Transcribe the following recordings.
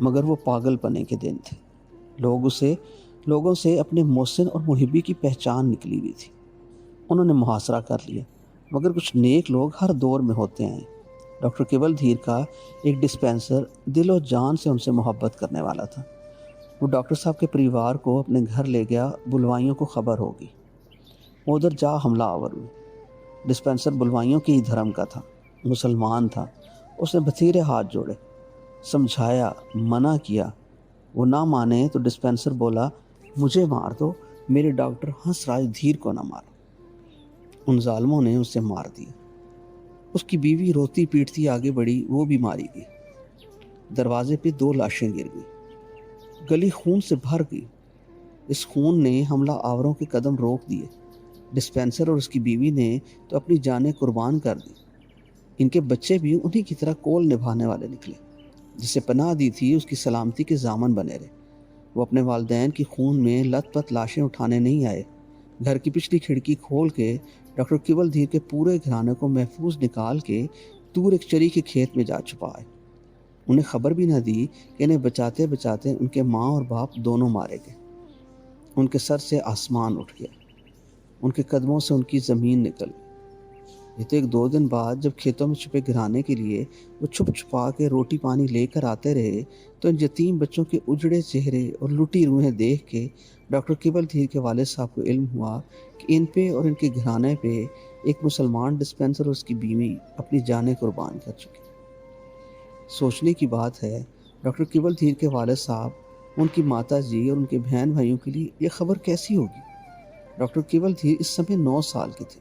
مگر وہ پاگل پنے کے دن تھے۔ لوگوں سے اپنے محسن اور محبی کی پہچان نکلی ہوئی تھی۔ انہوں نے محاصرہ کر لیا، مگر کچھ نیک لوگ ہر دور میں ہوتے ہیں۔ ڈاکٹر کیول دھیر کا ایک ڈسپینسر دل و جان سے ان سے محبت کرنے والا تھا۔ وہ ڈاکٹر صاحب کے پریوار کو اپنے گھر لے گیا، بلوائیوں کو خبر ہوگی، وہ ادھر جا حملہ آور ہوئے۔ ڈسپینسر بلوائیوں کے ہی دھرم کا تھا، مسلمان تھا۔ اس نے بتھیرے ہاتھ جوڑے، سمجھایا، منع کیا، وہ نہ مانے تو ڈسپینسر بولا، مجھے مار دو، میرے ڈاکٹر ہنس راج دھیر کو نہ مارو۔ ان ظالموں نے اسے مار دیا۔ اس کی بیوی روتی پیٹتی آگے بڑھی، وہ بھی ماری گئی۔ دروازے پہ 2 لاشیں گر گئی، گلی خون سے بھر گئی۔ اس خون نے حملہ آوروں کے قدم روک دیے۔ ڈسپینسر اور اس کی بیوی نے تو اپنی جانیں قربان کر دی۔ ان کے بچے بھی انہی کی طرح کول نبھانے والے نکلے۔ جسے پناہ دی تھی اس کی سلامتی کے ضامن بنے رہے۔ وہ اپنے والدین کی خون میں لت پت لاشیں اٹھانے نہیں آئے۔ گھر کی پچھلی کھڑکی کھول کے ڈاکٹر کیول دھیر کے پورے گھرانے کو محفوظ نکال کے دور ایک چری کے کھیت میں جا چھپائے۔ انہیں خبر بھی نہ دی کہ انہیں بچاتے بچاتے ان کے ماں اور باپ دونوں مارے گئے۔ ان کے سر سے آسمان اٹھ گیا، ان کے قدموں سے ان کی زمین نکل گئی۔ یہ تو 1-2 دن بعد جب کھیتوں میں چھپے گھرانے کے لیے وہ چھپ چھپا کے روٹی پانی لے کر آتے رہے تو ان یتیم بچوں کے اجڑے چہرے اور لٹی روحیں دیکھ کے ڈاکٹر کیول دھیر کے والد صاحب کو علم ہوا کہ ان پہ اور ان کے گھرانے پہ ایک مسلمان ڈسپینسر اور اس کی بیوی اپنی جانیں قربان کر چکے۔ سوچنے کی بات ہے، ڈاکٹر کیول دھیر کے والد صاحب، ان کی ماتا جی اور ان کے بہن بھائیوں کے لیے یہ خبر کیسی ہوگی؟ ڈاکٹر کیول دھیر اس سمے 9 سال کے تھے،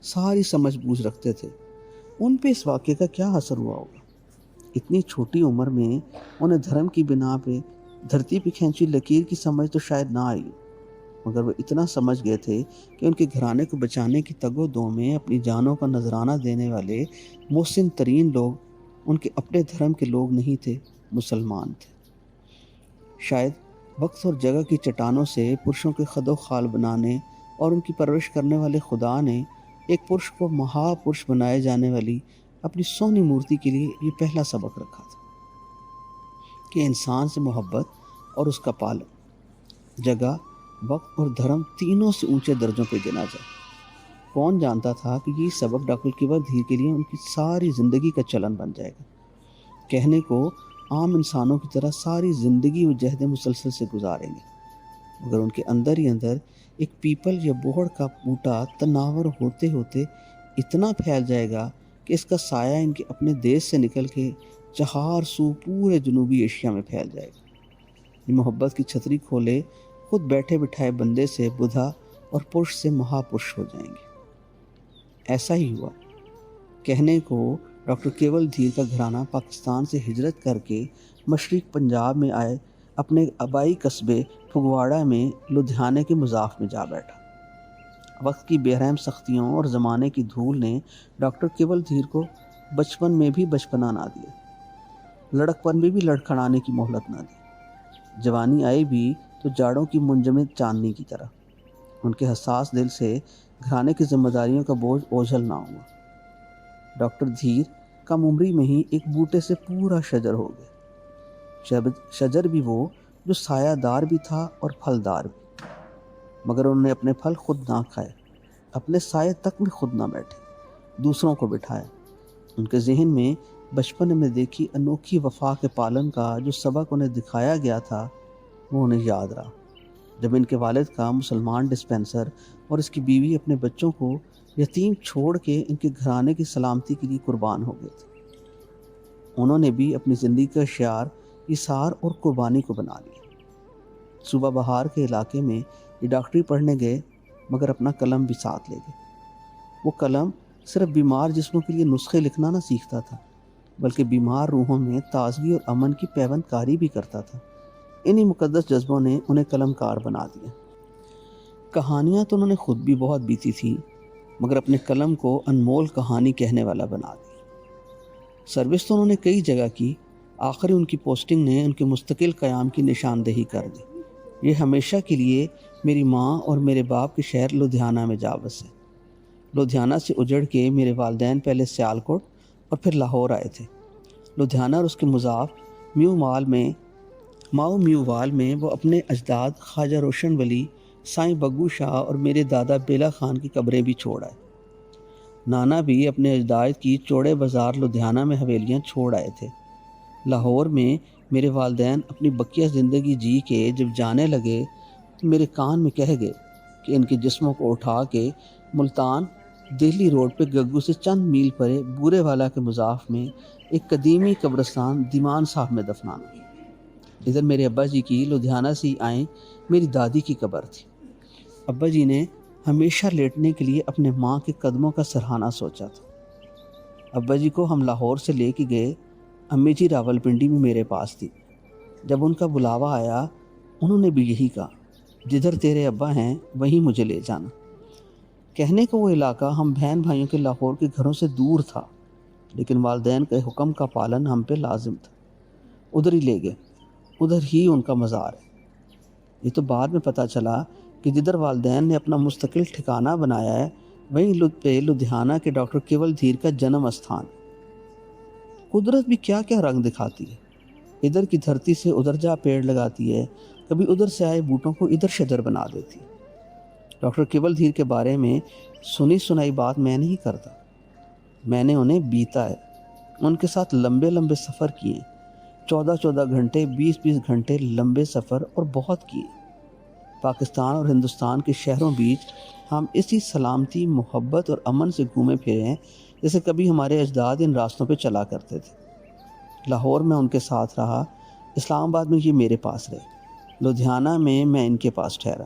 ساری سمجھ بوجھ رکھتے تھے۔ ان پہ اس واقعے کا کیا اثر ہوا ہوگا؟ اتنی چھوٹی عمر میں انہیں دھرم کی بنا پہ دھرتی پہ کھینچی لکیر کی سمجھ تو شاید نہ آئی، مگر وہ اتنا سمجھ گئے تھے کہ ان کے گھرانے کو بچانے کی تگ و دو میں اپنی جانوں کا نذرانہ دینے والے محسن ترین لوگ ان کے اپنے دھرم کے لوگ نہیں تھے، مسلمان تھے۔ شاید وقت اور جگہ کی چٹانوں سے پرشوں کے خد و خال بنانے اور ان کی پرورش کرنے والے خدا نے ایک پرش کو مہا پرش بنائے جانے والی اپنی سونی مورتی کے لیے یہ پہلا سبق رکھا تھا کہ انسان سے محبت اور اس کا پالن جگہ، وقت اور دھرم تینوں سے اونچے درجوں پہ گنا جائے۔ کون جانتا تھا کہ یہ سبق ڈاکٹر کیول دھیر کے لیے ان کی ساری زندگی کا چلن بن جائے گا۔ کہنے کو عام انسانوں کی طرح ساری زندگی وہ جہد مسلسل سے گزاریں گے، مگر ان کے اندر ہی اندر ایک پیپل یا بوہڑ کا بوٹا تناور ہوتے ہوتے اتنا پھیل جائے گا کہ اس کا سایہ ان کے اپنے دیش سے نکل کے چہار سو پورے جنوبی ایشیا میں پھیل جائے گا۔ یہ محبت کی چھتری کھولے خود بیٹھے بٹھائے بندے سے بدھا اور پرش سے مہا پرش ہو جائیں گے۔ ایسا ہی ہوا۔ کہنے کو ڈاکٹر کیول دھیر کا گھرانہ پاکستان سے ہجرت کر کے مشرق پنجاب میں آئے اپنے آبائی قصبے پھگواڑہ میں لدھیانے کے مضاف میں جا بیٹھا۔ وقت کی بے رحم سختیوں اور زمانے کی دھول نے ڈاکٹر کیول دھیر کو بچپن میں بھی بچپنا نہ دیا، لڑکپن میں بھی لڑکھڑانے کی مہلت نہ دی۔ جوانی آئی بھی تو جاڑوں کی منجمد چاندنی کی طرح۔ ان کے حساس دل سے گھرانے کی ذمہ داریوں کا بوجھ اوجھل نہ ہوا۔ ڈاکٹر دھیر کم عمری میں ہی ایک بوٹے سے پورا شجر ہو گئے، شجر بھی وہ جو سایہ دار بھی تھا اور پھلدار بھی، مگر انہوں نے اپنے پھل خود نہ کھائے، اپنے سائے تک میں خود نہ بیٹھے، دوسروں کو بٹھایا۔ ان کے ذہن میں بچپن میں دیکھی انوکھی وفا کے پالن کا جو سبق انہیں دکھایا گیا تھا وہ انہیں یاد رہا، جب ان کے والد کا مسلمان ڈسپینسر اور اس کی بیوی اپنے بچوں کو یتیم چھوڑ کے ان کے گھرانے کی سلامتی کے لیے قربان ہو گئے تھے۔ انہوں نے بھی اپنی زندگی کا شعار ایثار اور قربانی کو بنا لیا۔ صوبہ بہار کے علاقے میں یہ ڈاکٹری پڑھنے گئے، مگر اپنا قلم بھی ساتھ لے گئے۔ وہ قلم صرف بیمار جسموں کے لیے نسخے لکھنا نہ سیکھتا تھا، بلکہ بیمار روحوں میں تازگی اور امن کی پیوند کاری بھی کرتا تھا۔ انہی مقدس جذبوں نے انہیں قلم کار بنا دیا۔ کہانیاں تو انہوں نے خود بھی بہت بیتی تھیں، مگر اپنے قلم کو انمول کہانی کہنے والا بنا دی۔ سروس تو انہوں نے کئی جگہ کی، آخری ان کی پوسٹنگ نے ان کے مستقل قیام کی نشاندہی کر دی۔ یہ ہمیشہ کے لیے میری ماں اور میرے باپ کے شہر لدھیانہ میں جا بسے۔ لدھیانہ سے اجڑ کے میرے والدین پہلے سیالکوٹ اور پھر لاہور آئے تھے۔ لدھیانہ اور اس کے مضاف میو مال میں ماؤ میووال میں وہ اپنے اجداد خواجہ روشن ولی، سائیں بگو شاہ اور میرے دادا بیلا خان کی قبریں بھی چھوڑ آئے۔ نانا بھی اپنے اجداد کی چوڑے بازار لدھیانہ میں حویلیاں چھوڑ آئے تھے۔ لاہور میں میرے والدین اپنی بقیہ زندگی جی کے جب جانے لگے تو میرے کان میں کہہ گئے کہ ان کے جسموں کو اٹھا کے ملتان دہلی روڈ پہ گگو سے چند میل پرے بورے والا کے مضاف میں ایک قدیمی قبرستان دیمان صاحب میں دفنانا۔ ادھر میرے ابا جی کی لدھیانہ سے ہی آئیں میری دادی کی قبر تھی۔ ابا جی نے ہمیشہ لیٹنے کے لیے اپنے ماں کے قدموں کا سرہانا سوچا تھا۔ ابا جی کو ہم لاہور سے لے کے گئے، امی جی راولپنڈی میں میرے پاس تھی۔ جب ان کا بلاوا آیا انہوں نے بھی یہی کہا، جدھر تیرے ابا ہیں وہیں مجھے لے جانا۔ کہنے کو وہ علاقہ ہم بہن بھائیوں کے لاہور کے گھروں سے دور تھا، لیکن والدین کے حکم کا پالن ہم پہ لازم تھا۔ ادھر ہی لے گئے، ادھر ہی ان کا مزار ہے۔ یہ تو بعد میں پتہ چلا کہ جدھر والدین نے اپنا مستقل ٹھکانہ بنایا ہے وہیں لدھیانہ کے ڈاکٹر کیول دھیر کا جنم استھان۔ قدرت بھی کیا کیا رنگ دکھاتی ہے، ادھر کی دھرتی سے ادھر جا پیڑ لگاتی ہے، کبھی ادھر سے آئے بوٹوں کو ادھر شجر بنا دیتی ہے۔ ڈاکٹر کیول دھیر کے بارے میں سنی سنائی بات میں نہیں کرتا، میں نے انہیں بیتا ہے، ان کے ساتھ لمبے لمبے سفر کیے، 14 گھنٹے 20 گھنٹے لمبے سفر اور بہت کیے۔ پاکستان اور ہندوستان کے شہروں بیچ ہم اسی سلامتی، محبت اور امن سے گھومے پھرے ہیں جیسے کبھی ہمارے اجداد ان راستوں پہ چلا کرتے تھے۔ لاہور میں ان کے ساتھ رہا، اسلام آباد میں یہ میرے پاس رہے، لدھیانہ میں میں ان کے پاس ٹھہرا،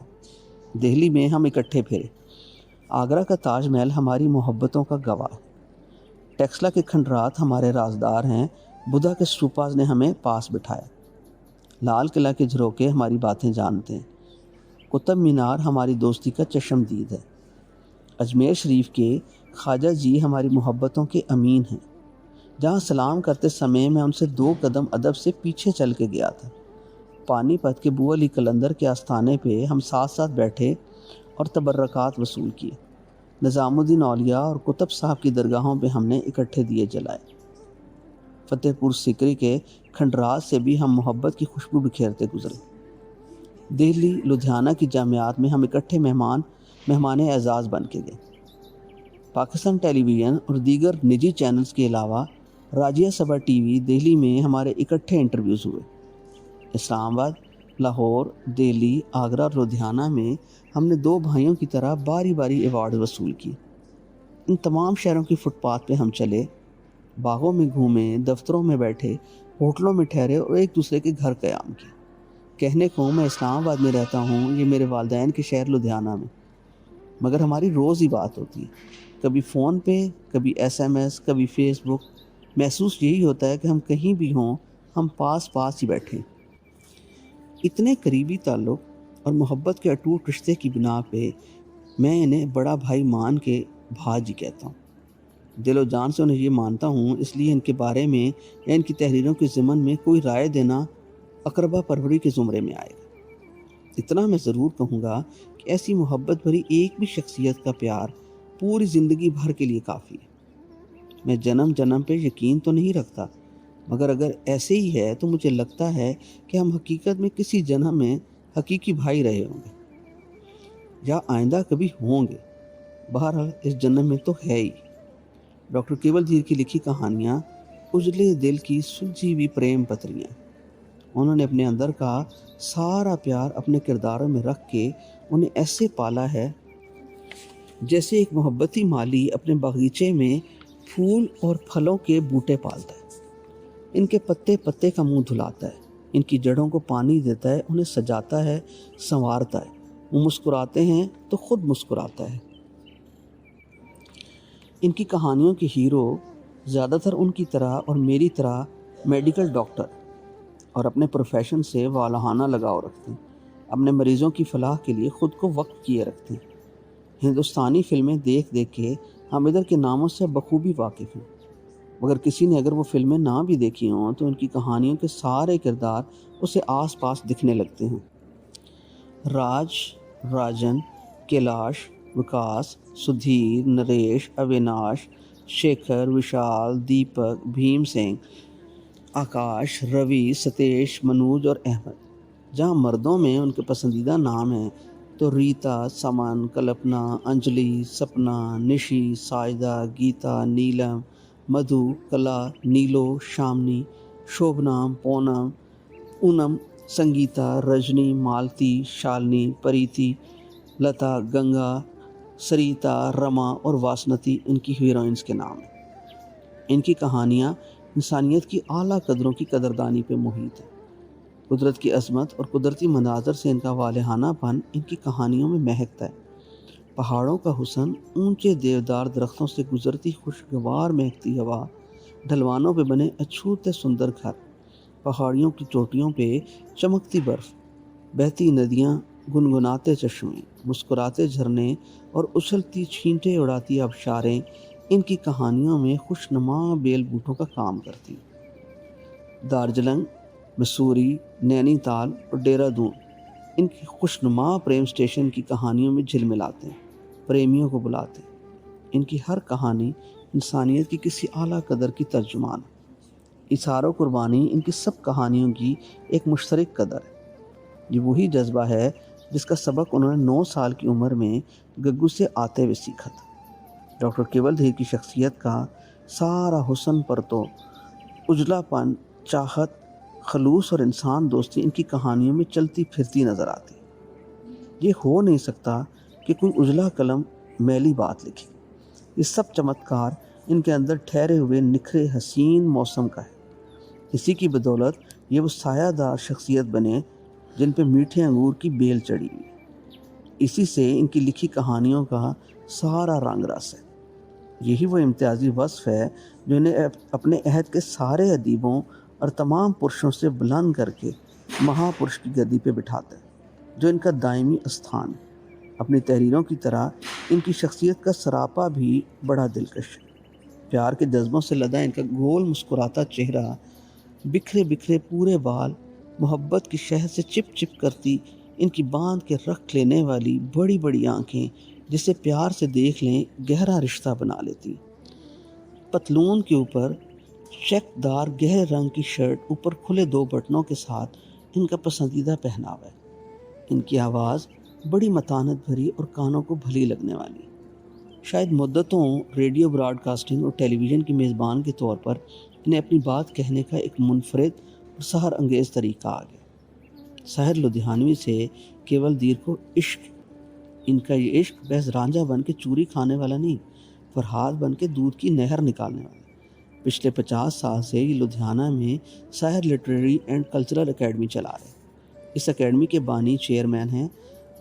دہلی میں ہم اکٹھے پھرے۔ آگرہ کا تاج محل ہماری محبتوں کا گواہ ہے، ٹیکسلا کے کھنڈرات ہمارے رازدار ہیں، بدھا کے سٹوپاز نے ہمیں پاس بٹھایا، لال قلعہ کے جھروکے ہماری باتیں جانتے ہیں، قطب مینار ہماری دوستی کا چشم دید ہے، اجمیر شریف کے خواجہ جی ہماری محبتوں کے امین ہیں، جہاں سلام کرتے سمے میں ان سے 2 قدم ادب سے پیچھے چل کے گیا تھا۔ پانی پت کے بو علی قلندر کے آستانے پہ ہم ساتھ ساتھ بیٹھے اور تبرکات وصول کیے، نظام الدین اولیاء اور قطب صاحب کی درگاہوں پہ ہم نے اکٹھے دیے جلائے، فتح پور سیکری کے کھنڈرات سے بھی ہم محبت کی خوشبو بکھیرتے گزرے، دہلی لدھیانہ کی جامعات میں ہم اکٹھے مہمان اعزاز بن کے گئے۔ پاکستان ٹیلی ویژن اور دیگر نجی چینلز کے علاوہ راجیہ سبھا ٹی وی دہلی میں ہمارے اکٹھے انٹرویوز ہوئے۔ اسلام آباد، لاہور، دہلی، آگرہ اور لدھیانہ میں ہم نے 2 بھائیوں کی طرح باری باری ایوارڈ وصول کیے۔ ان تمام شہروں کی فٹ پاتھ پہ ہم چلے، باغوں میں گھومے، دفتروں میں بیٹھے، ہوٹلوں میں ٹھہرے اور ایک دوسرے کے گھر قیام کیے۔ کہنے کو میں اسلام آباد میں رہتا ہوں، یہ میرے والدین کے شہر لدھیانہ میں، مگر ہماری روز ہی بات ہوتی ہے، کبھی فون پہ، کبھی SMS، کبھی فیس بک۔ محسوس یہی ہوتا ہے کہ ہم کہیں بھی ہوں، ہم پاس پاس ہی بیٹھے۔ اتنے قریبی تعلق اور محبت کے اٹوٹ رشتے کی بنا پہ میں انہیں بڑا بھائی مان کے بھاجی کہتا ہوں، دل و جان سے انہیں یہ مانتا ہوں، اس لیے ان کے بارے میں یا ان کی تحریروں کے ضمن میں کوئی رائے دینا اقربا پروری کے زمرے میں آئے گا۔ اتنا میں ضرور کہوں گا کہ ایسی محبت بھری ایک بھی شخصیت کا پیار پوری زندگی بھر کے لیے کافی ہے۔ میں جنم جنم پہ یقین تو نہیں رکھتا، مگر اگر ایسے ہی ہے تو مجھے لگتا ہے کہ ہم حقیقت میں کسی جنم میں حقیقی بھائی رہے ہوں گے، یا آئندہ کبھی ہوں گے، بہرحال اس جنم میں تو ہے ہی۔ ڈاکٹر کیول دھیر کی لکھی کہانیاں اجلے دل کی سلجھی ہوئی پریم پتریاں، انہوں نے اپنے اندر کا سارا پیار اپنے کرداروں میں رکھ کے انہیں ایسے پالا ہے جیسے ایک محبتی مالی اپنے باغیچے میں پھول اور پھلوں کے بوٹے پالتا ہے، ان کے پتے پتے کا منہ دھلاتا ہے، ان کی جڑوں کو پانی دیتا ہے، انہیں سجاتا ہے، سنوارتا ہے، وہ مسکراتے ہیں تو خود مسکراتا ہے۔ ان کی کہانیوں کے ہیرو زیادہ تر ان کی طرح اور میری طرح میڈیکل ڈاکٹر اور اپنے پروفیشن سے والہانہ لگاؤ رکھتے ہیں، اپنے مریضوں کی فلاح کے لیے خود کو وقف کیے رکھتے ہیں۔ ہندوستانی فلمیں دیکھ دیکھ کے ہم ادھر کے ناموں سے بخوبی واقف ہیں، مگر کسی نے اگر وہ فلمیں نہ بھی دیکھی ہوں تو ان کی کہانیوں کے سارے کردار اسے آس پاس دکھنے لگتے ہیں۔ راج، راجن، کیلاش، وکاس، سدھیر، نریش، اویناش، شیکھر، وشال، دیپک، بھیم سنگھ، آکاش، روی، ستیش، منوج اور احمد۔ جہاں مردوں میں ان کے پسندیدہ نام ہیں تو ریتا، سمن، کلپنا، انجلی، سپنا، نشی، سائدہ، گیتا، نیلم، مدھو، کلا، نیلو، شامنی، شوبنام، پونم، اونم، سنگیتا، رجنی، مالتی، شالنی، پریتی، لتا، گنگا، سریتا، رما اور واسنتی ان کی ہیروئنز کے نام ہیں۔ ان کی کہانیاں انسانیت کی اعلیٰ قدروں کی قدردانی پہ محیط ہیں۔ قدرت کی عظمت اور قدرتی مناظر سے ان کا والہانہ پن ان کی کہانیوں میں مہکتا ہے۔ پہاڑوں کا حسن، اونچے دیودار درختوں سے گزرتی خوشگوار مہکتی ہوا، ڈھلوانوں پہ بنے اچھوتے سندر گھر، پہاڑیوں کی چوٹیوں پہ چمکتی برف، بہتی ندیاں، گنگناتے چشمے، مسکراتے جھرنے اور اچھلتی چھینٹے اڑاتی آبشاریں ان کی کہانیوں میں خوشنما بیل بوٹوں کا کام کرتی ہیں۔ دارجلنگ، مسوری، نینی تال اور دہرادون ان کی خوشنما پریم سٹیشن کی کہانیوں میں جھلملاتے ہیں، پریمیوں کو بلاتے ہیں۔ ان کی ہر کہانی انسانیت کی کسی اعلیٰ قدر کی ترجمان ہے۔ اثار و قربانی ان کی سب کہانیوں کی ایک مشترک قدر ہے۔ یہ وہی جذبہ ہے جس کا سبق انہوں نے 9 سال کی عمر میں گگو سے آتے ہوئے سیکھا تھا۔ ڈاکٹر کیول دھیر کی شخصیت کا سارا حسن پر تو اجلا پن، چاہت، خلوص اور انسان دوستی ان کی کہانیوں میں چلتی پھرتی نظر آتی۔ یہ ہو نہیں سکتا کہ کوئی اجلا قلم میلی بات لکھے۔ یہ سب چمتکار ان کے اندر ٹھہرے ہوئے نکھرے حسین موسم کا ہے۔ اسی کی بدولت یہ وہ سایہ دار شخصیت بنے جن پہ میٹھے انگور کی بیل چڑھی ہوئی ہے۔ اسی سے ان کی لکھی کہانیوں کا سارا رنگ رس ہے۔ یہی وہ امتیازی وصف ہے جو انہیں اپنے عہد کے سارے ادیبوں اور تمام پرشوں سے بلند کر کے مہا پرش کی گدی پہ بٹھاتا ہے، جو ان کا دائمی استھان ہے۔ اپنی تحریروں کی طرح ان کی شخصیت کا سراپا بھی بڑا دلکش ہے۔ پیار کے جذبوں سے لدا ان کا گول مسکراتا چہرہ، بکھرے بکھرے پورے بال، محبت کی شہد سے چپ چپ کرتی ان کی باندھ کے رکھ لینے والی بڑی بڑی آنکھیں جسے پیار سے دیکھ لیں گہرا رشتہ بنا لیتی۔ پتلون کے اوپر چیک دار گہرے رنگ کی شرٹ، اوپر کھلے 2 بٹنوں کے ساتھ ان کا پسندیدہ پہناوا ہے۔ ان کی آواز بڑی متانت بھری اور کانوں کو بھلی لگنے والی۔ شاید مدتوں ریڈیو براڈ کاسٹنگ اور ٹیلی ویژن کی میزبان کے طور پر انہیں اپنی بات کہنے کا ایک منفرد اور سحر انگیز طریقہ آ گیا۔ ساحر لدھیانوی سے کیول دیر کو عشق، ان کا یہ عشق بحث رانجھا بن کے چوری کھانے والا نہیں، فرہاد بن کے دودھ کی نہر نکالنے والا۔ پچھلے 50 سال سے یہ لدھیانہ میں ساحر لٹریری اینڈ کلچرل اکیڈمی چلا رہے ہیں۔ اس اکیڈمی کے بانی چیئرمین ہیں۔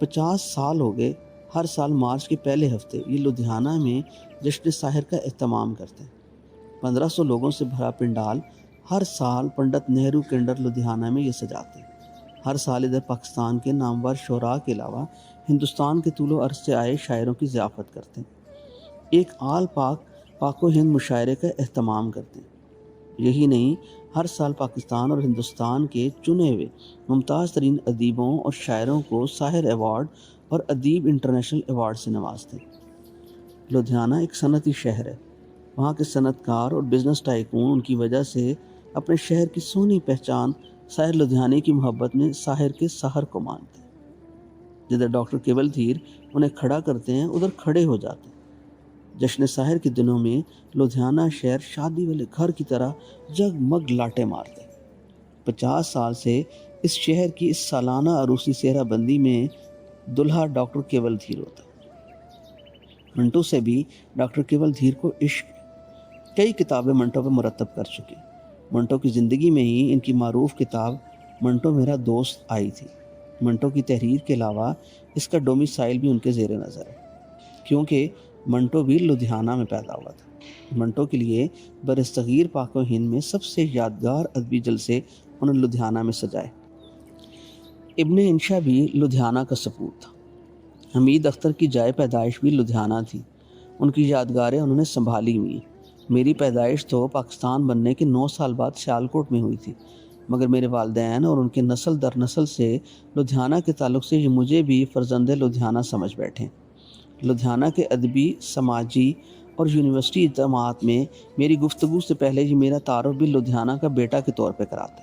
50 سال ہو گئے ہر سال مارچ کے پہلے ہفتے یہ لدھیانہ میں جشن ساحر کا اہتمام کرتے ہیں۔ 1500 لوگوں سے بھرا پنڈال ہر سال پنڈت نہرو کنڈر لدھیانہ میں یہ سجاتے ہیں۔ ہر سال ادھر پاکستان کے نامور شعراء کے علاوہ ہندوستان کے طول و عرض سے آئے شاعروں کی ضیافت کرتے ہیں۔ ایک آل پاک و ہند مشاعرے کا اہتمام کرتے ہیں۔ یہی نہیں، ہر سال پاکستان اور ہندوستان کے چنے ہوئے ممتاز ترین ادیبوں اور شاعروں کو ساحر ایوارڈ اور ادیب انٹرنیشنل ایوارڈ سے نوازتے ہیں۔ لدھیانہ ایک صنعتی شہر ہے۔ وہاں کے صنعت کار اور بزنس ٹائکون ان کی وجہ سے اپنے شہر کی سونی پہچان ساحر لدھیانے کی محبت میں ساحر کے سحر کو مانتے ہیں۔ جدھر ڈاکٹر کیول دھیر انہیں کھڑا کرتے ہیں ادھر کھڑے ہو جاتے ہیں۔ جشن ساحر کے دنوں میں لدھیانہ شہر شادی والے گھر کی طرح جگمگ لاٹیں مارتے ہیں۔ 50 سال سے اس شہر کی اس سالانہ عروسی صحرا بندی میں دلہا ڈاکٹر کیول دھیر ہوتا ہے۔ منٹو سے بھی ڈاکٹر کیول دھیر کو عشق ہے۔ کئی کتابیں منٹو پہ مرتب کر چکے۔ منٹو کی زندگی میں ہی ان کی معروف کتاب منٹو میرا دوست آئی تھی۔ منٹو کی تحریر کے علاوہ اس کا ڈومیسائل بھی ان کے زیر نظر ہے، کیونکہ منٹو بھی لدھیانہ میں پیدا ہوا تھا۔ منٹو کے لیے برصغیر پاک و ہند میں سب سے یادگار ادبی جلسے انہوں نے لدھیانہ میں سجائے۔ ابن انشا بھی لدھیانہ کا سپوت تھا۔ حمید اختر کی جائے پیدائش بھی لدھیانہ تھی۔ ان کی یادگاریں انہوں نے سنبھالی ہوئی ہیں۔ میری پیدائش تو پاکستان بننے کے 9 سال بعد سیالکوٹ میں ہوئی تھی، مگر میرے والدین اور ان کے نسل در نسل سے لدھیانہ کے تعلق سے یہ مجھے بھی فرزند لدھیانہ سمجھ بیٹھے۔ لدھیانہ کے ادبی، سماجی اور یونیورسٹی اجتماعات میں میری گفتگو سے پہلے یہ میرا تعارف بھی لدھیانہ کا بیٹا کے طور پہ کراتے.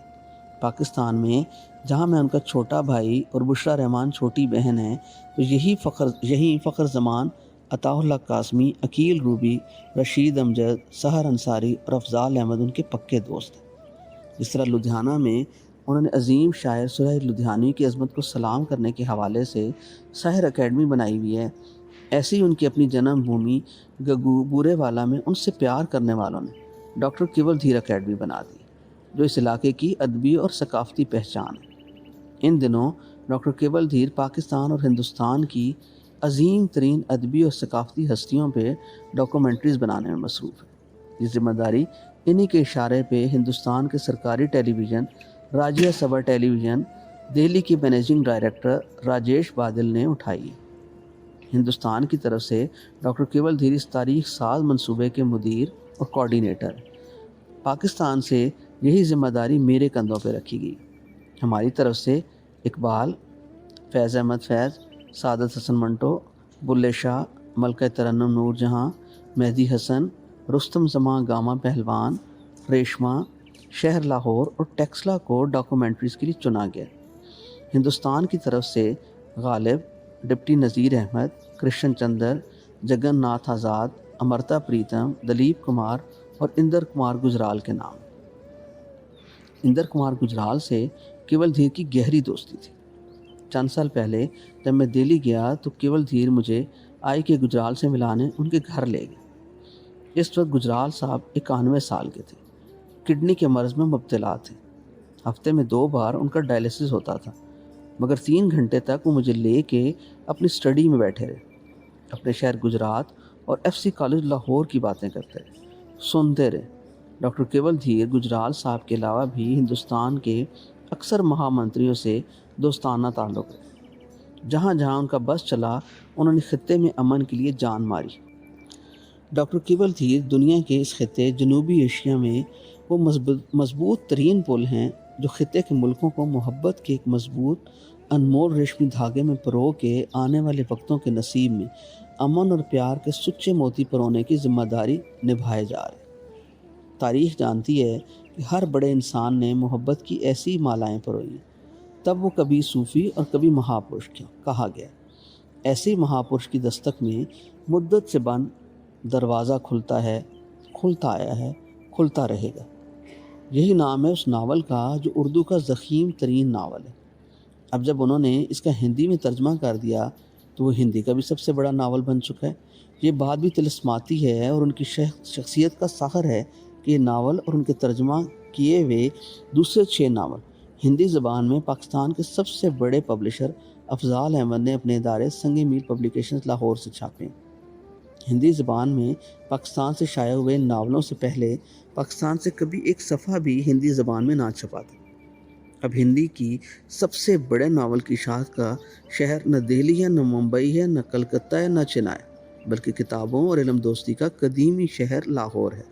پاکستان میں جہاں میں ان کا چھوٹا بھائی اور بشریٰ رحمان چھوٹی بہن ہے، تو یہی فخر زمان، عطا اللہ قاسمی، عقیل روبی، رشید امجد، سحر انصاری اور افضال احمد ان کے پکے دوست ہیں. جس طرح لدھیانہ میں انہوں نے عظیم شاعر سہیل لدھیانوی کی عظمت کو سلام کرنے کے حوالے سے سحر اکیڈمی بنائی ہوئی ہے، ایسے ہی ان کی اپنی جنم بھومی گگو بورے والا میں ان سے پیار کرنے والوں نے ڈاکٹر کیول دھیر اکیڈمی بنا دی، جو اس علاقے کی ادبی اور ثقافتی پہچان ہے. ان دنوں ڈاکٹر کیول دھیر پاکستان اور ہندوستان کی عظیم ترین ادبی اور ثقافتی ہستیوں پہ ڈاکومنٹریز بنانے میں مصروف ہے. یہ ذمہ داری انہی کے اشارے پہ ہندوستان کے سرکاری ٹیلی ویژن راجیہ سبھا ٹیلی ویژن دہلی کے مینیجنگ ڈائریکٹر راجیش بادل نے اٹھائی ہے. ہندوستان کی طرف سے ڈاکٹر کیول دھیر اس تاریخ ساز منصوبے کے مدیر اور کوارڈینیٹر ہیں. پاکستان سے یہی ذمہ داری میرے کندھوں پہ رکھی گئی. ہماری طرف سے اقبال، فیض احمد فیض، سعادت حسن منٹو، بلے شاہ، ملکہ ترنم نور جہاں، مہدی حسن، رستم زماں گاما پہلوان، ریشمہ، شہر لاہور اور ٹیکسلا کو ڈاکومنٹریز کے لیے چنا گیا. ہندوستان کی طرف سے غالب، ڈپٹی نذیر احمد، کرشن چندر، جگن ناتھ آزاد، امرتا پریتم، دلیپ کمار اور اندر کمار گجرال کے نام. اندر کمار گجرال سے کیول دھیر کی گہری دوستی تھی. چند سال پہلے جب میں دہلی گیا تو کیول دھیر مجھے آئی کے گجرال سے ملانے ان کے گھر لے گئے. اس وقت گجرال صاحب 91 سال کے تھے، کڈنی کے مرض میں مبتلا تھے. ہفتے میں 2 بار ان کا ڈائلیسس ہوتا تھا، مگر 3 گھنٹے تک وہ مجھے لے کے اپنی اسٹڈی میں بیٹھے رہے. اپنے شہر گجرات اور FC کالج لاہور کی باتیں کرتے رہے، سنتے رہے. ڈاکٹر کیول دھیر گجرال صاحب کے علاوہ بھی ہندوستان کے اکثر مہا منتریوں سے دوستانہ تعلق ہے. جہاں جہاں ان کا بس چلا انہوں نے خطے میں امن کے لیے جان ماری. ڈاکٹر کیول دھیر دنیا کے اس خطے جنوبی ایشیا میں وہ مضبوط ترین پل ہیں جو خطے کے ملکوں کو محبت کے ایک مضبوط انمول ریشمی دھاگے میں پرو کے آنے والے وقتوں کے نصیب میں امن اور پیار کے سچے موتی پرونے کی ذمہ داری نبھائے جا رہے. تاریخ جانتی ہے کہ ہر بڑے انسان نے محبت کی ایسی مالائیں پروئی ہیں، تب وہ کبھی صوفی اور کبھی مہاپرش کہا گیا. ایسے مہاپرش کی دستک میں مدت سے بند دروازہ کھلتا ہے، کھلتا آیا ہے، کھلتا رہے گا. یہی نام ہے اس ناول کا جو اردو کا ضخیم ترین ناول ہے. اب جب انہوں نے اس کا ہندی میں ترجمہ کر دیا تو وہ ہندی کا بھی سب سے بڑا ناول بن چکا ہے. یہ بات بھی طلسماتی ہے اور ان کی شخصیت کا فخر ہے کہ یہ ناول اور ان کے ترجمہ کیے ہوئے دوسرے 6 ناول ہندی زبان میں پاکستان کے سب سے بڑے پبلشر افضال احمد نے اپنے ادارے سنگ میل پبلیکیشنز لاہور سے چھاپے. ہندی زبان میں پاکستان سے شائع ہوئے ان ناولوں سے پہلے پاکستان سے کبھی ایک صفحہ بھی ہندی زبان میں نہ چھپا تھا. اب ہندی کی سب سے بڑے ناول کی اشاعت کا شہر نہ دہلی ہے، نہ ممبئی ہے، نہ کلکتہ ہے، نہ چنئی، بلکہ کتابوں اور علم دوستی کا قدیمی شہر لاہور ہے.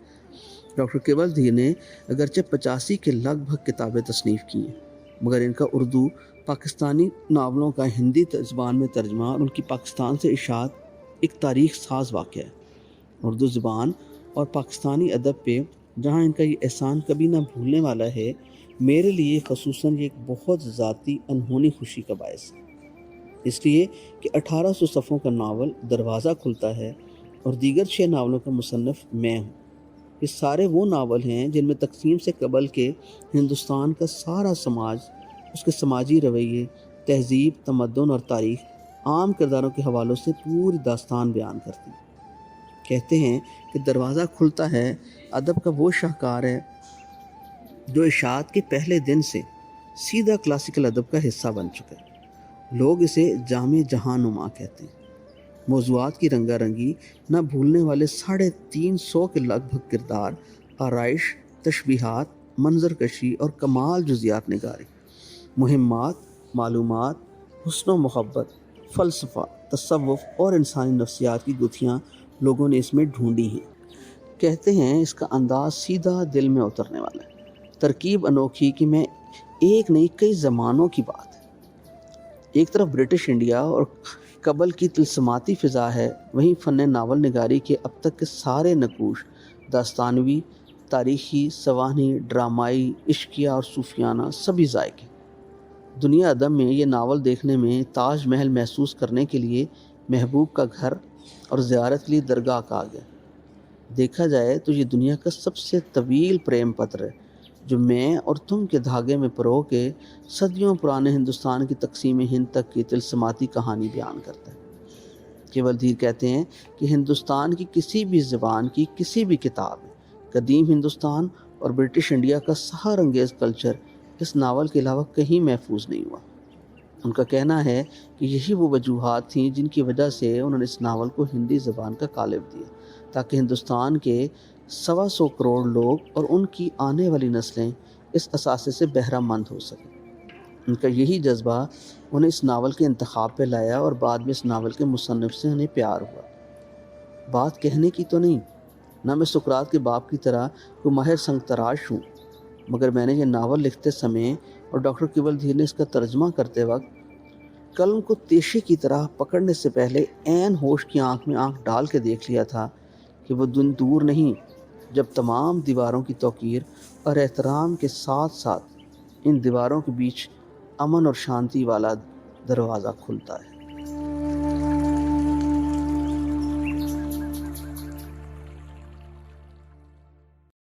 ڈاکٹر کیول دھیر نے اگرچہ 85 کے لگ بھگ کتابیں تصنیف کی ہیں، مگر ان کا اردو پاکستانی ناولوں کا ہندی زبان میں ترجمہ اور ان کی پاکستان سے اشاعت ایک تاریخ ساز واقعہ ہے. اردو زبان اور پاکستانی ادب پہ جہاں ان کا یہ احسان کبھی نہ بھولنے والا ہے، میرے لیے خصوصاً یہ ایک بہت ذاتی انہونی خوشی کا باعث ہے. اس لیے کہ 1800 صفحوں کا ناول دروازہ کھلتا ہے اور دیگر 6 ناولوں کا مصنف میں ہوں. یہ سارے وہ ناول ہیں جن میں تقسیم سے قبل کے ہندوستان کا سارا سماج، اس کے سماجی رویے، تہذیب، تمدن اور تاریخ عام کرداروں کے حوالوں سے پوری داستان بیان کرتی ہے. کہتے ہیں کہ دروازہ کھلتا ہے ادب کا وہ شاہکار ہے جو اشاعت کے پہلے دن سے سیدھا کلاسیکل ادب کا حصہ بن چکا ہے. لوگ اسے جامع جہاں نما کہتے ہیں. موضوعات کی رنگا رنگی، نہ بھولنے والے 350 کے لگ بھگ کردار، آرائش، تشبیہات، منظر کشی اور کمال جزیات نگاری، مہمات، معلومات، حسن و محبت، فلسفہ، تصوف اور انسانی نفسیات کی گتھیاں لوگوں نے اس میں ڈھونڈی ہیں. کہتے ہیں اس کا انداز سیدھا دل میں اترنے والا ہے، ترکیب انوکھی کہ میں ایک نہیں کئی زمانوں کی بات ہے. ایک طرف برٹش انڈیا اور قبل کی طلسماتی فضا ہے، وہیں فن ناول نگاری کے اب تک کے سارے نقوش داستانوی، تاریخی، سوانحی، ڈرامائی، عشقیہ اور صوفیانہ سبھی ذائقے۔ دنیا ادب میں یہ ناول دیکھنے میں تاج محل محسوس کرنے کے لیے محبوب کا گھر اور زیارت کے لیے درگاہ کہا گیا۔ دیکھا جائے تو یہ دنیا کا سب سے طویل پریم پتر ہے، جو میں اور تم کے دھاگے میں پرو کے صدیوں پرانے ہندوستان کی تقسیم ہند تک کی طلسماتی کہانی بیان کرتا ہے۔ کیول دھیر کہتے ہیں کہ ہندوستان کی کسی بھی زبان کی کسی بھی کتاب میں قدیم ہندوستان اور برٹش انڈیا کا سحر انگیز کلچر اس ناول کے علاوہ کہیں محفوظ نہیں ہوا۔ ان کا کہنا ہے کہ یہی وہ وجوہات تھیں جن کی وجہ سے انہوں نے اس ناول کو ہندی زبان کا قالب دیا، تاکہ ہندوستان کے 125 کروڑ لوگ اور ان کی آنے والی نسلیں اس اثاثے سے بہرہ مند ہو سکیں۔ ان کا یہی جذبہ انہیں اس ناول کے انتخاب پہ لایا اور بعد میں اس ناول کے مصنف سے انہیں پیار ہوا۔ بات کہنے کی تو نہیں، نہ میں سقراط کے باپ کی طرح کوئی ماہر سنگ تراش ہوں، مگر میں نے یہ ناول لکھتے سمے اور ڈاکٹر کیول دھیر نے اس کا ترجمہ کرتے وقت قلم کو تیشے کی طرح پکڑنے سے پہلے عین ہوش کی آنکھ میں آنکھ ڈال کے دیکھ لیا تھا کہ وہ دن دور نہیں جب تمام دیواروں کی توقیر اور احترام کے ساتھ ساتھ ان دیواروں کے بیچ امن اور شانتی والا دروازہ کھلتا ہے۔